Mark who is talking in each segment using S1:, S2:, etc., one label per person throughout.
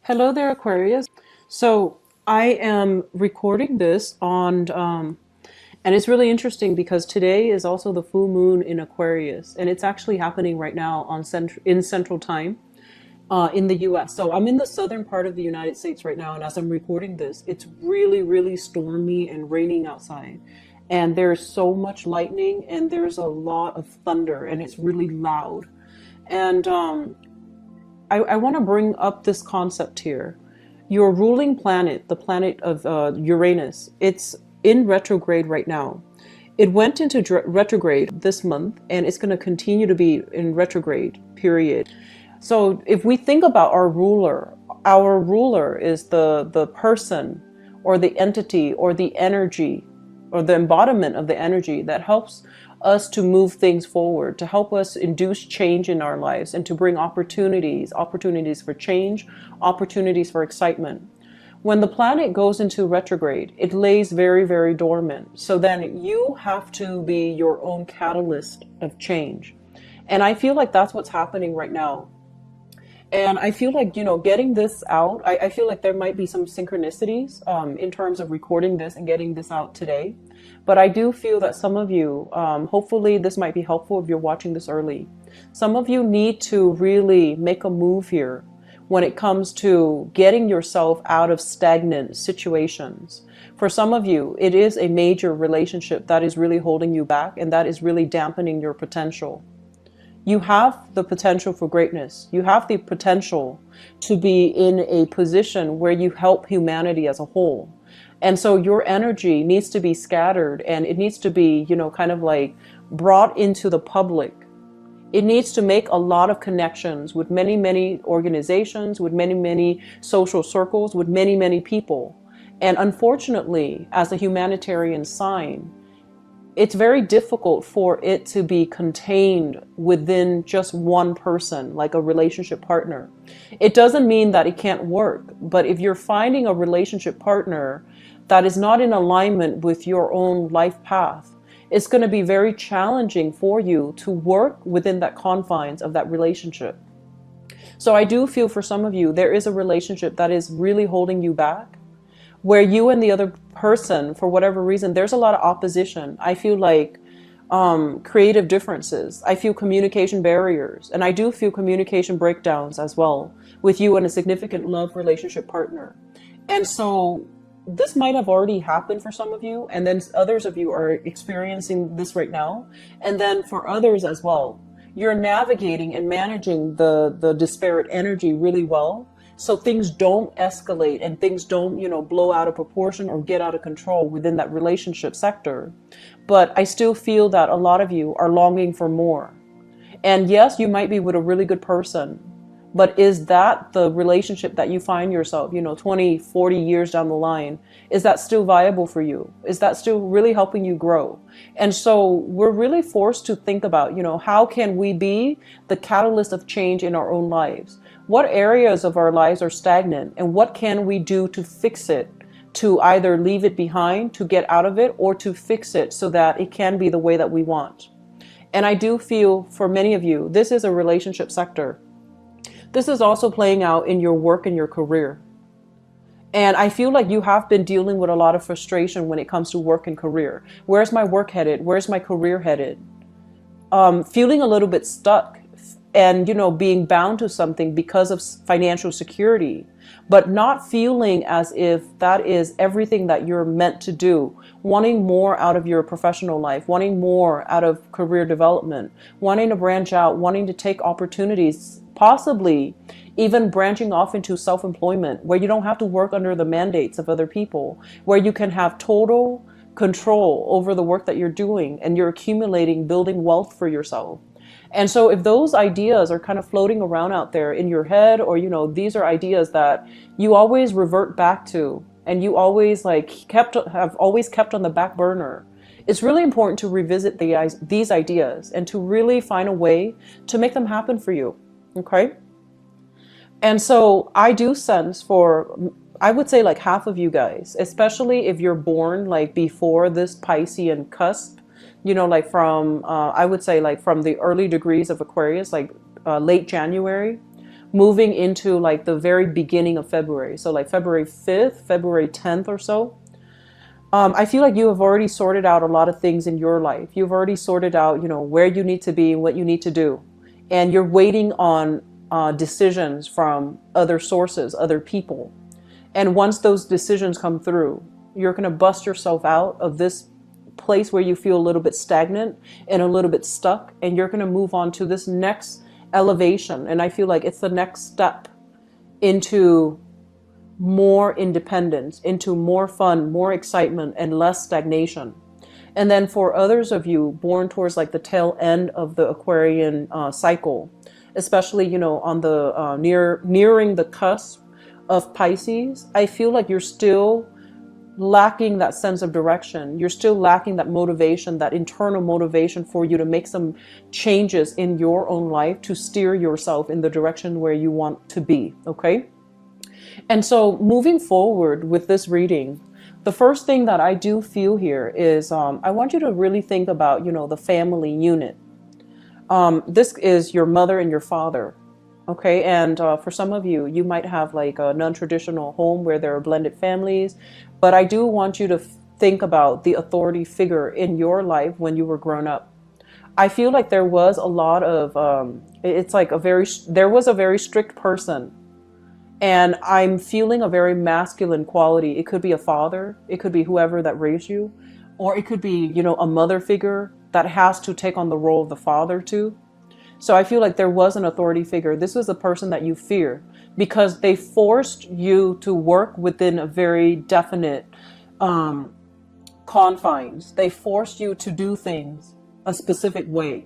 S1: Hello there, Aquarius. So I am recording this and it's really interesting because today is also the full moon in Aquarius, and it's actually happening right now in Central Time in the U.S. So I'm in the southern part of the United States right now, and as I'm recording this, it's really, really stormy and raining outside, and there's so much lightning and there's a lot of thunder, and it's really loud. And I want to bring up this concept here. Your ruling planet, the planet of Uranus, it's in retrograde right now. It went into retrograde this month and it's going to continue to be in retrograde, period. So if we think about our ruler is the person or the entity or the energy or the embodiment of the energy that helps us to move things forward, to help us induce change in our lives and to bring opportunities for change, opportunities for excitement. When the planet goes into retrograde, it lays very, very dormant. So then you have to be your own catalyst of change. And I feel like that's what's happening right now. And I feel like, getting this out, I feel like there might be some synchronicities in terms of recording this and getting this out today. But I do feel that some of you, hopefully this might be helpful if you're watching this early. Some of you need to really make a move here when it comes to getting yourself out of stagnant situations. For some of you, it is a major relationship that is really holding you back and that is really dampening your potential. You have the potential for greatness. You have the potential to be in a position where you help humanity as a whole. And so your energy needs to be scattered and it needs to be, kind of like brought into the public. It needs to make a lot of connections with many, many organizations, with many, many social circles, with many, many people. And unfortunately, as a humanitarian sign, it's very difficult for it to be contained within just one person, like a relationship partner. It doesn't mean that it can't work, but if you're finding a relationship partner that is not in alignment with your own life path, it's going to be very challenging for you to work within that confines of that relationship. So I do feel for some of you, there is a relationship that is really holding you back, where you and the other person, for whatever reason, there's a lot of opposition. I feel like creative differences. I feel communication barriers. And I do feel communication breakdowns as well with you and a significant love relationship partner. And so this might have already happened for some of you. And then others of you are experiencing this right now. And then for others as well, you're navigating and managing the disparate energy really well. So things don't escalate and things don't, blow out of proportion or get out of control within that relationship sector. But I still feel that a lot of you are longing for more. And yes, you might be with a really good person, but is that the relationship that you find yourself, 20, 40 years down the line? Is that still viable for you? Is that still really helping you grow? And so we're really forced to think about, how can we be the catalyst of change in our own lives? What areas of our lives are stagnant and what can we do to fix it, to either leave it behind, to get out of it, or to fix it so that it can be the way that we want? And I do feel for many of you, this is a relationship sector. This is also playing out in your work and your career. And I feel like you have been dealing with a lot of frustration when it comes to work and career. Where's my work headed? Where's my career headed? Feeling a little bit stuck and, being bound to something because of financial security, but not feeling as if that is everything that you're meant to do. Wanting more out of your professional life, wanting more out of career development, wanting to branch out, wanting to take opportunities, possibly even branching off into self-employment where you don't have to work under the mandates of other people, where you can have total control over the work that you're doing and you're accumulating, building wealth for yourself. And so if those ideas are kind of floating around out there in your head, or, these are ideas that you always revert back to and you always have always kept on the back burner, it's really important to revisit these ideas and to really find a way to make them happen for you. Okay. And so I do sense for, I would say like half of you guys, especially if you're born like before this Piscean cusp, like from, I would say like from the early degrees of Aquarius, like late January. moving into like the very beginning of February. So like February 5th, February 10th or so. I feel like you have already sorted out a lot of things in your life. You've already sorted out, where you need to be, what you need to do. And you're waiting on decisions from other sources, other people. And once those decisions come through, you're going to bust yourself out of this place where you feel a little bit stagnant and a little bit stuck. And you're going to move on to this next elevation. And I feel like it's the next step into more independence, into more fun, more excitement, and less stagnation. And then for others of you born towards like the tail end of the Aquarian cycle, especially, on the nearing the cusp of Pisces, I feel like you're still lacking that sense of direction. You're still lacking that motivation, that internal motivation for you to make some changes in your own life to steer yourself in the direction where you want to be. Okay. And so moving forward with this reading, the first thing that I do feel here is I want you to really think about, the family unit. This is your mother and your father. Okay. And for some of you, you might have like a non-traditional home where there are blended families. But I do want you to think about the authority figure in your life when you were grown up. I feel like there was a lot of, there was a very strict person. And I'm feeling a very masculine quality. It could be a father. It could be whoever that raised you. Or it could be, a mother figure that has to take on the role of the father too. So I feel like there was an authority figure. This was a person that you fear because they forced you to work within a very definite confines. They forced you to do things a specific way.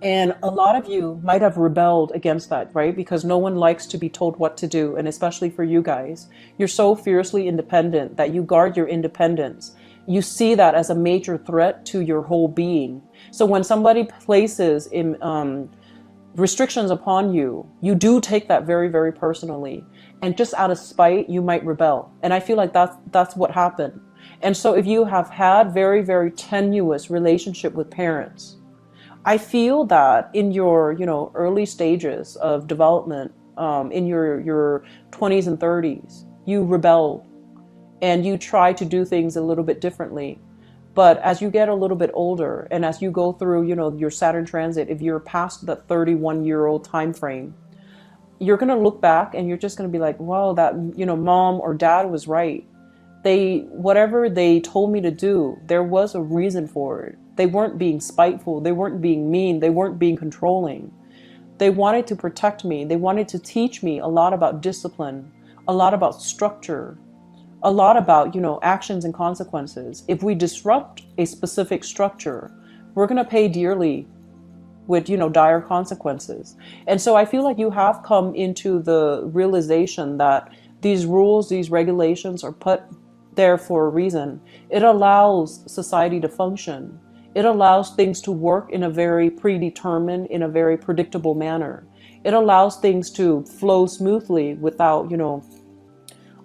S1: And a lot of you might have rebelled against that, right? Because no one likes to be told what to do. And especially for you guys, you're so fiercely independent that you guard your independence. You see that as a major threat to your whole being. So when somebody places restrictions upon you, you do take that very, very personally. And just out of spite, you might rebel. And I feel like that's what happened. And so if you have had very, very tenuous relationship with parents, I feel that in your, early stages of development, in your 20s and 30s, you rebelled and you try to do things a little bit differently. But as you get a little bit older and as you go through, your Saturn transit, if you're past the 31-year-old time frame, you're going to look back and you're just going to be like, wow, that, mom or dad was right. Whatever they told me to do, there was a reason for it. They weren't being spiteful. They weren't being mean. They weren't being controlling. They wanted to protect me. They wanted to teach me a lot about discipline, a lot about structure, a lot about, actions and consequences. If we disrupt a specific structure, we're going to pay dearly with, dire consequences. And so I feel like you have come into the realization that these rules, these regulations are put there for a reason. It allows society to function. It allows things to work in a very predetermined, in a very predictable manner. It allows things to flow smoothly without,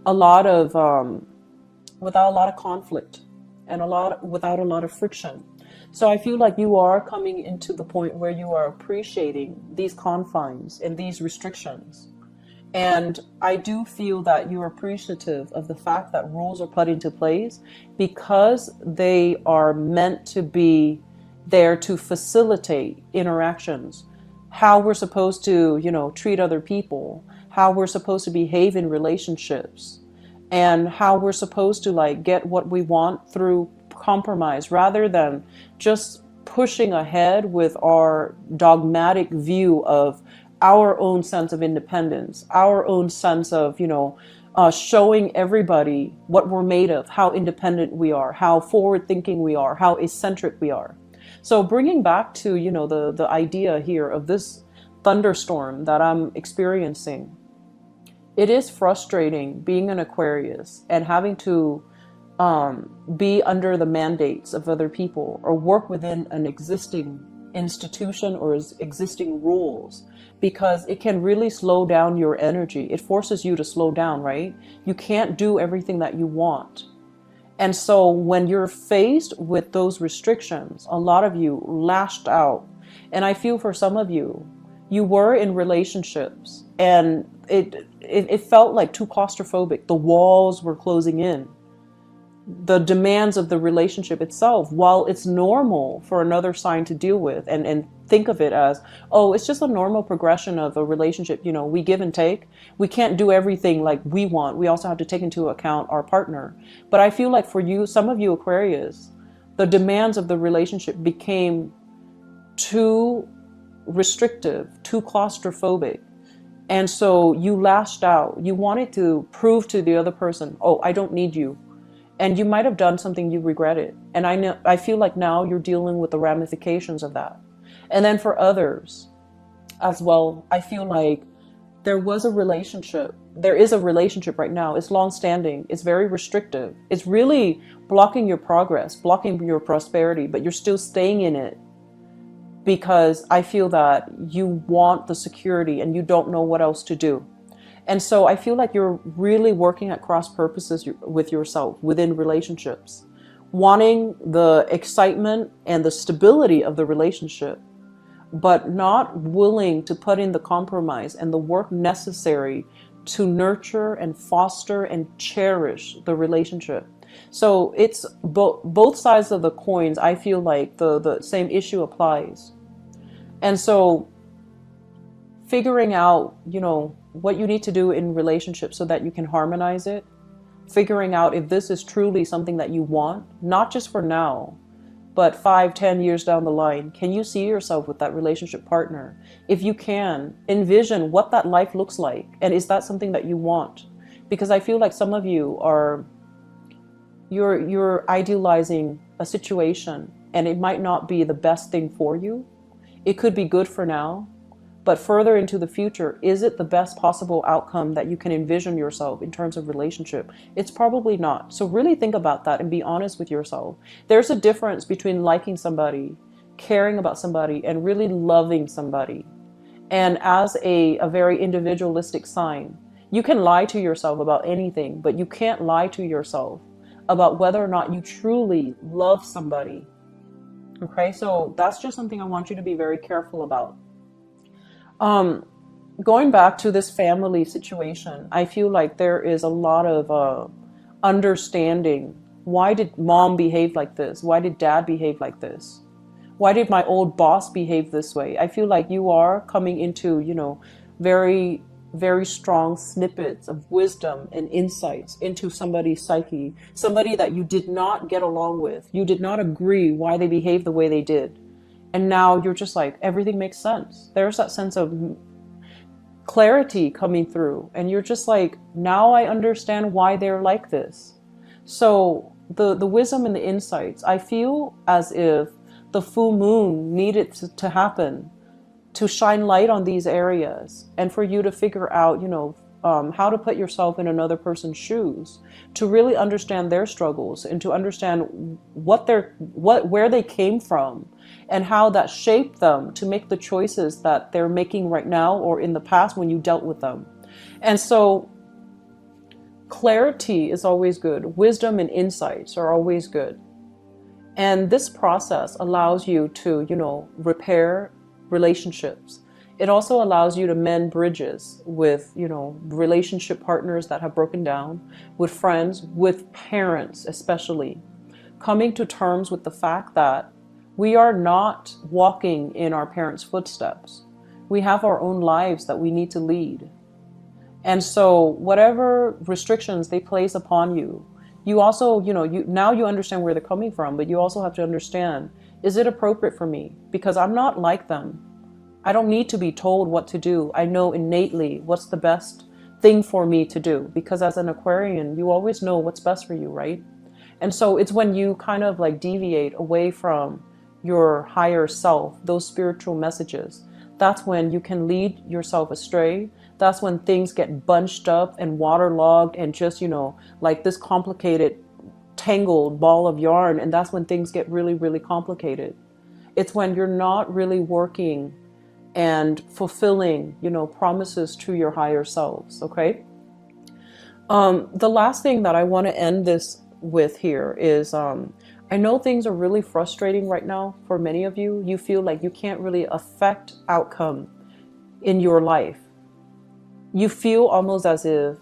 S1: a lot of without a lot of conflict and without a lot of friction. So I feel like you are coming into the point where you are appreciating these confines and these restrictions. And I do feel that you're appreciative of the fact that rules are put into place because they are meant to be there to facilitate interactions, how we're supposed to, treat other people, how we're supposed to behave in relationships, and how we're supposed to get what we want through compromise rather than just pushing ahead with our dogmatic view of our own sense of independence, our own sense of, showing everybody what we're made of, how independent we are, how forward thinking we are, how eccentric we are. So bringing back to, the idea here of this thunderstorm that I'm experiencing, it is frustrating being an Aquarius and having to be under the mandates of other people or work within an existing institution or existing rules, because it can really slow down your energy. It forces you to slow down, right? You can't do everything that you want. And so when you're faced with those restrictions, a lot of you lashed out. And I feel for some of you, You were in relationships, and it felt like too claustrophobic. The walls were closing in. The demands of the relationship itself, while it's normal for another sign to deal with and think of it as, oh, it's just a normal progression of a relationship, we give and take. We can't do everything like we want. We also have to take into account our partner. But I feel like for you, some of you Aquarius, the demands of the relationship became too restrictive, too claustrophobic. And so you lashed out. You wanted to prove to the other person, oh, I don't need you. And you might have done something you regretted. And I feel like now you're dealing with the ramifications of that. And then for others as well, I feel like there was a relationship. There is a relationship right now. It's long-standing. It's very restrictive. It's really blocking your progress, blocking your prosperity, but you're still staying in it because I feel that you want the security and you don't know what else to do. And so I feel like you're really working at cross purposes with yourself within relationships, wanting the excitement and the stability of the relationship, but not willing to put in the compromise and the work necessary to nurture and foster and cherish the relationship. So it's both sides of the coins. I feel like the same issue applies. And so figuring out, what you need to do in relationships so that you can harmonize it, figuring out if this is truly something that you want, not just for now, but 5, 10 years down the line. Can you see yourself with that relationship partner? If you can, envision what that life looks like. And is that something that you want? Because I feel like some of you you're idealizing a situation and it might not be the best thing for you. It could be good for now, but further into the future, is it the best possible outcome that you can envision yourself in terms of relationship? It's probably not. So really think about that and be honest with yourself. There's a difference between liking somebody, caring about somebody, and really loving somebody. And as a very individualistic sign, you can lie to yourself about anything, but you can't lie to yourself about whether or not you truly love somebody. Okay, so that's just something I want you to be very careful about. Going back to this family situation, I feel like there is a lot of understanding. Why did mom behave like this? Why did dad behave like this? Why did my old boss behave this way? I feel like you are coming into, very, very strong snippets of wisdom and insights into somebody's psyche, somebody that you did not get along with. You did not agree why they behaved the way they did. And now you're just like, everything makes sense. There's that sense of clarity coming through. And you're just like, now I understand why they're like this. So the wisdom and the insights, I feel as if the full moon needed to happen to shine light on these areas and for you to figure out, how to put yourself in another person's shoes, to really understand their struggles and to understand where they came from and how that shaped them to make the choices that they're making right now or in the past when you dealt with them. And so clarity is always good. Wisdom and insights are always good. And this process allows you to, repair relationships. It also allows you to mend bridges with, relationship partners that have broken down, with friends, with parents especially. Coming to terms with the fact that we are not walking in our parents' footsteps. We have our own lives that we need to lead. And so whatever restrictions they place upon you, you also, now you understand where they're coming from, but you also have to understand, is it appropriate for me? Because I'm not like them. I don't need to be told what to do. I know innately what's the best thing for me to do, because as an Aquarian, you always know what's best for you, right? And so it's when you kind of like deviate away from your higher self, those spiritual messages, that's when you can lead yourself astray. That's when things get bunched up and waterlogged and just, like this complicated, tangled ball of yarn. And that's when things get really, really complicated. It's when you're not really working and fulfilling, promises to your higher selves, okay? The last thing that I want to end this with here is, I know things are really frustrating right now for many of you. You feel like you can't really affect outcome in your life. You feel almost as if,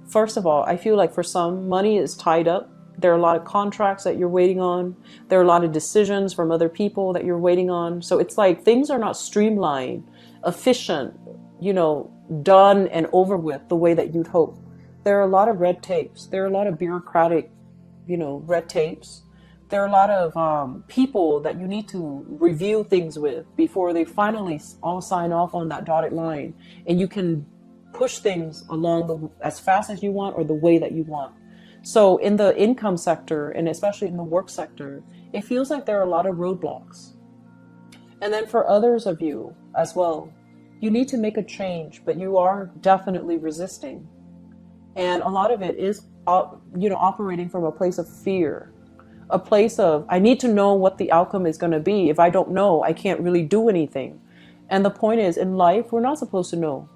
S1: first of all, I feel like for some, money is tied up. There are a lot of contracts that you're waiting on. There are a lot of decisions from other people that you're waiting on. So it's like things are not streamlined, efficient, done and over with the way that you'd hope. There are a lot of red tapes. There are a lot of bureaucratic, red tapes. There are a lot of people that you need to review things with before they finally all sign off on that dotted line. And you can push things along as fast as you want or the way that you want. So in the income sector, and especially in the work sector, it feels like there are a lot of roadblocks. And then for others of you as well, you need to make a change, but you are definitely resisting. And a lot of it is, operating from a place of fear, a place of, I need to know what the outcome is going to be. If I don't know, I can't really do anything. And the point is, in life, we're not supposed to know.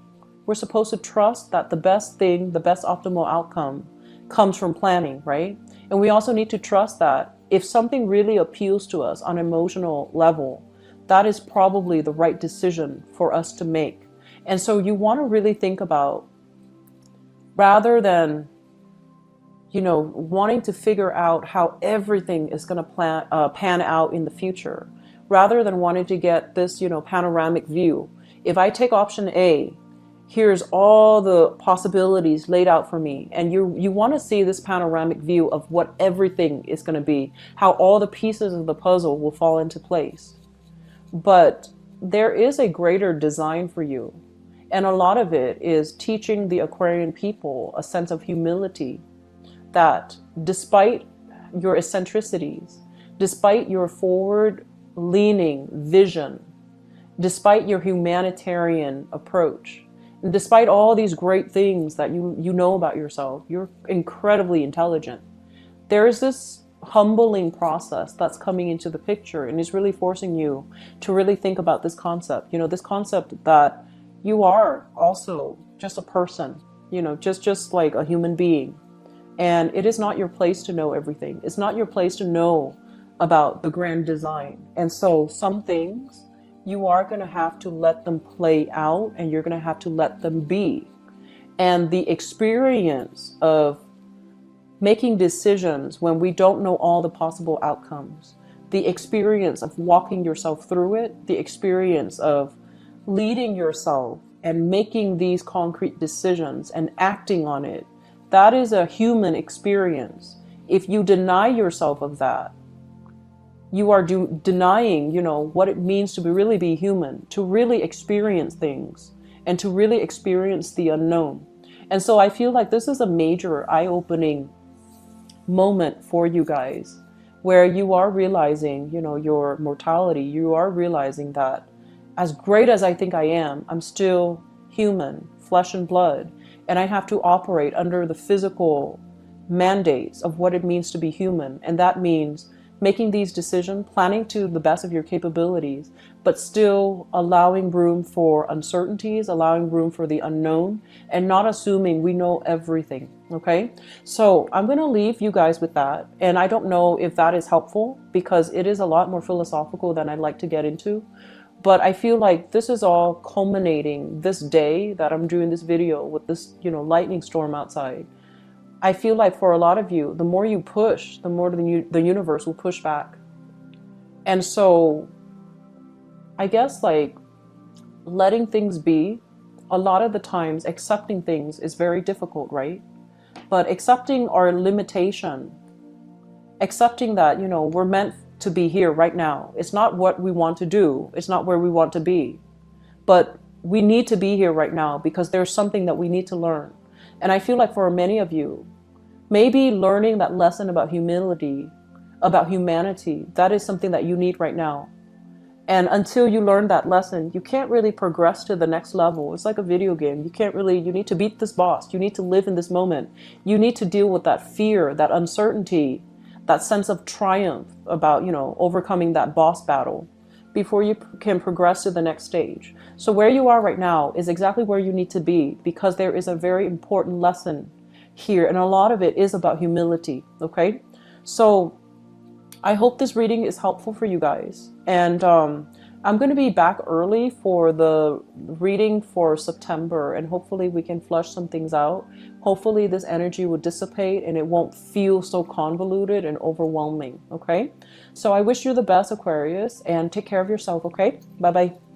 S1: We're supposed to trust that the best thing, the best optimal outcome comes from planning, right? And we also need to trust that if something really appeals to us on an emotional level, that is probably the right decision for us to make. And so you want to really think about, rather than, wanting to figure out how everything is going to pan out in the future, rather than wanting to get this, panoramic view. If I take option A, here's all the possibilities laid out for me. And you want to see this panoramic view of what everything is going to be, how all the pieces of the puzzle will fall into place. But there is a greater design for you. And a lot of it is teaching the Aquarian people a sense of humility, that despite your eccentricities, despite your forward-leaning vision, despite your humanitarian approach, despite all these great things that you know about yourself, you're incredibly intelligent. There is this humbling process that's coming into the picture, and is really forcing you to really think about this concept. This concept that you are also just a person, just like a human being. And it is not your place to know everything. It's not your place to know about the grand design. And so some things, you are going to have to let them play out, and you're going to have to let them be. And the experience of making decisions when we don't know all the possible outcomes, the experience of walking yourself through it, the experience of leading yourself and making these concrete decisions and acting on it, that is a human experience. If you deny yourself of that, you are denying, what it means to really be human, to really experience things, and to really experience the unknown. And so I feel like this is a major eye-opening moment for you guys, where you are realizing, your mortality. You are realizing that as great as I think I am, I'm still human, flesh and blood, and I have to operate under the physical mandates of what it means to be human. And that means making these decisions, planning to the best of your capabilities, but still allowing room for uncertainties, allowing room for the unknown, and not assuming we know everything. Okay, so I'm going to leave you guys with that. And I don't know if that is helpful, because it is a lot more philosophical than I'd like to get into. But I feel like this is all culminating this day that I'm doing this video with this, lightning storm outside. I feel like for a lot of you, the more you push, the more the universe will push back. And so I guess like letting things be, a lot of the times accepting things is very difficult, right? But accepting our limitation, accepting that, we're meant to be here right now. It's not what we want to do. It's not where we want to be. But we need to be here right now because there's something that we need to learn. And I feel like for many of you, maybe learning that lesson about humility, about humanity, that is something that you need right now. And until you learn that lesson, you can't really progress to the next level. It's like a video game. You need to beat this boss. You need to live in this moment. You need to deal with that fear, that uncertainty, that sense of triumph about, overcoming that boss battle before you can progress to the next stage. So where you are right now is exactly where you need to be, because there is a very important lesson here. And a lot of it is about humility. Okay. So I hope this reading is helpful for you guys. And I'm going to be back early for the reading for September, and hopefully we can flush some things out. Hopefully this energy will dissipate and it won't feel so convoluted and overwhelming, okay? So I wish you the best, Aquarius, and take care of yourself, okay? Bye-bye.